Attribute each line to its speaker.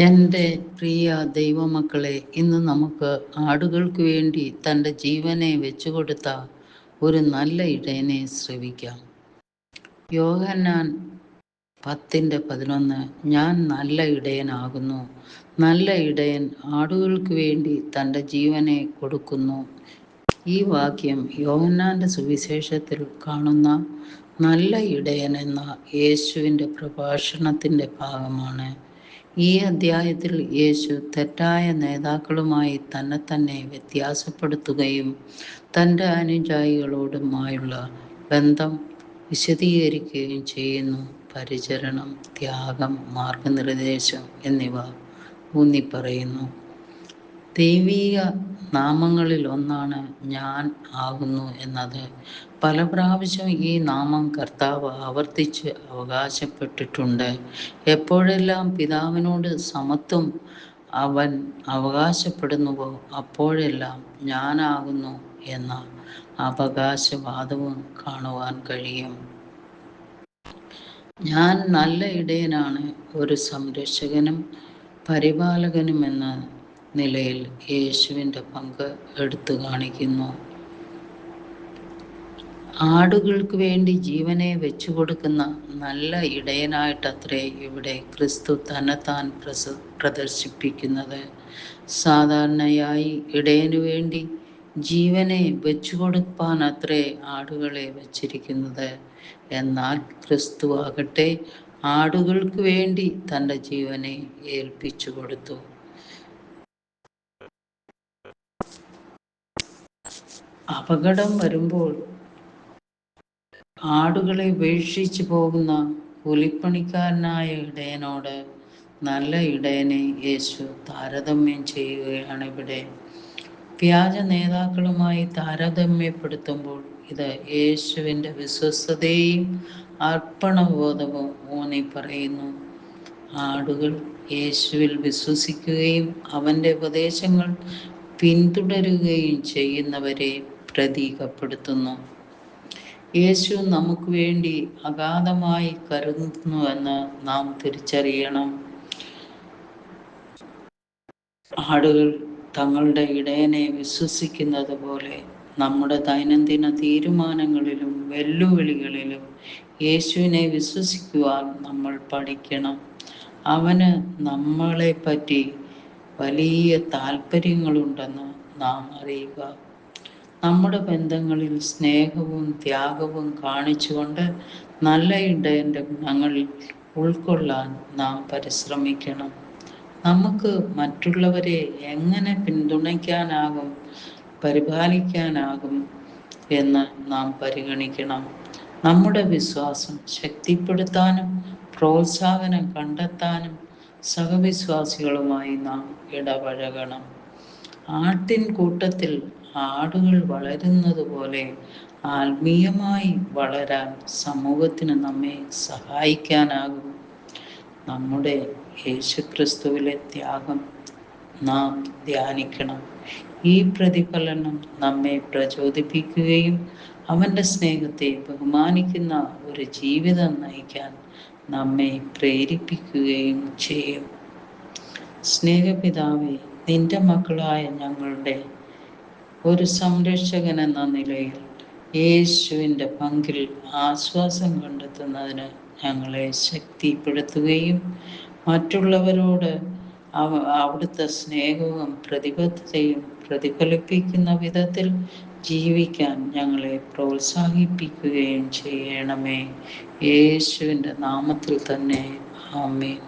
Speaker 1: എൻ്റെ പ്രിയ ദൈവമക്കളെ, ഇന്ന് നമുക്ക് ആടുകൾക്ക് വേണ്ടി തൻ്റെ ജീവനെ വെച്ചുകൊടുത്ത ഒരു നല്ല ഇടയനെ ശ്രവിക്കാം. യോഹന്നാൻ 10:11. ഞാൻ നല്ല ഇടയനാകുന്നു. നല്ല ഇടയൻ ആടുകൾക്ക് വേണ്ടി തൻ്റെ ജീവനെ കൊടുക്കുന്നു. ഈ വാക്യം യോഹന്നാൻ്റെ സുവിശേഷത്തിൽ കാണുന്ന നല്ല ഇടയൻ എന്ന യേശുവിൻ്റെ പ്രഭാഷണത്തിൻ്റെ ഭാഗമാണ്. ഈ അദ്ധ്യായത്തിൽ യേശു തെറ്റായ നേതാക്കളുമായി തന്നെ വ്യത്യാസപ്പെടുത്തുകയും തൻ്റെ അനുയായികളോടുമായുള്ള ബന്ധം വിശദീകരിക്കുകയും ചെയ്യുന്നു. പരിചരണം, ത്യാഗം, മാർഗനിർദ്ദേശം എന്നിവ ഊന്നിപ്പറയുന്നു. ദൈവീക നാമങ്ങളിൽ ഒന്നാണ് ഞാൻ ആകുന്നു എന്നത്. പല പ്രാവശ്യം ഈ നാമം കർത്താവ് ആവർത്തിച്ച് അവകാശപ്പെട്ടിട്ടുണ്ട്. എപ്പോഴെല്ലാം പിതാവിനോട് സമത്വം അവൻ അവകാശപ്പെടുന്നുവോ അപ്പോഴെല്ലാം ഞാനാകുന്നു എന്ന അവകാശവാദവും കാണുവാൻ കഴിയും. ഞാൻ നല്ല ഇടയനാണ്. ഒരു സംരക്ഷകനും പരിപാലകനുമെന്ന നിലയിൽ യേശുവിൻ്റെ പങ്ക് എടുത്തു കാണിക്കുന്നു. ആടുകൾക്ക് വേണ്ടി ജീവനെ വെച്ചുകൊടുക്കുന്ന നല്ല ഇടയനായിട്ടത്രേ ഇവിടെ ക്രിസ്തു തന്നെത്താൻ പ്രദർശിപ്പിക്കുന്നത്. സാധാരണയായി ഇടയനു വേണ്ടി ജീവനെ വെച്ചുകൊടുപ്പാനത്രേ ആടുകളെ വച്ചിരിക്കുന്നത്. എന്നാൽ ക്രിസ്തു ആകട്ടെ ആടുകൾക്ക് വേണ്ടി തൻ്റെ ജീവനെ ഏൽപ്പിച്ചു കൊടുത്തു. അപകടം വരുമ്പോൾ ആടുകളെ ഉപേക്ഷിച്ചു പോകുന്ന കൂലിപ്പണിക്കാരനായ ഇടയനോട് നല്ല ഇടയനെ യേശു താരതമ്യം ചെയ്യുകയാണ് ഇവിടെ. വ്യാജ നേതാക്കളുമായി താരതമ്യപ്പെടുത്തുമ്പോൾ ഇത് യേശുവിൻ്റെ വിശ്വസ്തതയും അർപ്പണബോധവും ഊന്നി പറയുന്നു. ആടുകൾ യേശുവിൽ വിശ്വസിക്കുകയും അവൻ്റെ ഉപദേശങ്ങൾ പിന്തുടരുകയും ചെയ്യുന്നവരെ പ്രതീകപ്പെടുത്തുന്നു. യേശു നമുക്ക് വേണ്ടി അഗാധമായി കരുതുന്നുവെന്ന് നാം തിരിച്ചറിയണം. ആടുകൾ തങ്ങളുടെ ഇടയനെ വിശ്വസിക്കുന്നത് പോലെ നമ്മുടെ ദൈനംദിന തീരുമാനങ്ങളിലും വെല്ലുവിളികളിലും യേശുവിനെ വിശ്വസിക്കുവാൻ നമ്മൾ പഠിക്കണം. അവന് നമ്മളെപ്പറ്റി വലിയ താല്പര്യങ്ങളുണ്ടെന്ന് നാം അറിയുക. നമ്മുടെ ബന്ധങ്ങളിൽ സ്നേഹവും ത്യാഗവും കാണിച്ചുകൊണ്ട് നല്ല ഇടയൻ്റെ ഗുണങ്ങൾ ഉൾക്കൊള്ളാൻ നാം പരിശ്രമിക്കണം. നമുക്ക് മറ്റുള്ളവരെ എങ്ങനെ പിന്തുണയ്ക്കാനാകും, പരിപാലിക്കാനാകും എന്ന് നാം പരിഗണിക്കണം. നമ്മുടെ വിശ്വാസം ശക്തിപ്പെടുത്താനും പ്രോത്സാഹനം കണ്ടെത്താനും സഹവിശ്വാസികളുമായി നാം ഇടപഴകണം. ആട്ടിൻ കൂട്ടത്തിൽ ആടുകൾ വളരുന്നത് പോലെ ആത്മീയമായി വളരാൻ സമൂഹത്തിന് നമ്മെ സഹായിക്കാനാകും. നമ്മുടെ യേശുക്രിസ്തുവിലെ ത്യാഗം നാം ധ്യാനിക്കണം. ഈ പ്രതിഫലനം നമ്മെ പ്രചോദിപ്പിക്കുകയും അവൻ്റെ സ്നേഹത്തെ ബഹുമാനിക്കുന്ന ഒരു ജീവിതം നയിക്കാൻ നമ്മെ പ്രേരിപ്പിക്കുകയും ചെയ്യും. സ്നേഹപിതാവേ, നിന്റെ മക്കളായ ഞങ്ങളുടെ ഒരു സംരക്ഷകൻ എന്ന നിലയിൽ യേശുവിൻ്റെ പങ്കിൽ ആശ്വാസം കണ്ടെത്തുന്നതിന് ഞങ്ങളെ ശക്തിപ്പെടുത്തുകയും മറ്റുള്ളവരോട് അവിടുത്തെ സ്നേഹവും പ്രതിബദ്ധതയും പ്രതിഫലിപ്പിക്കുന്ന വിധത്തിൽ ജീവിക്കാൻ ഞങ്ങളെ പ്രോത്സാഹിപ്പിക്കുകയും ചെയ്യണമേ. യേശുവിൻ്റെ നാമത്തിൽ തന്നെ. ആമേൻ.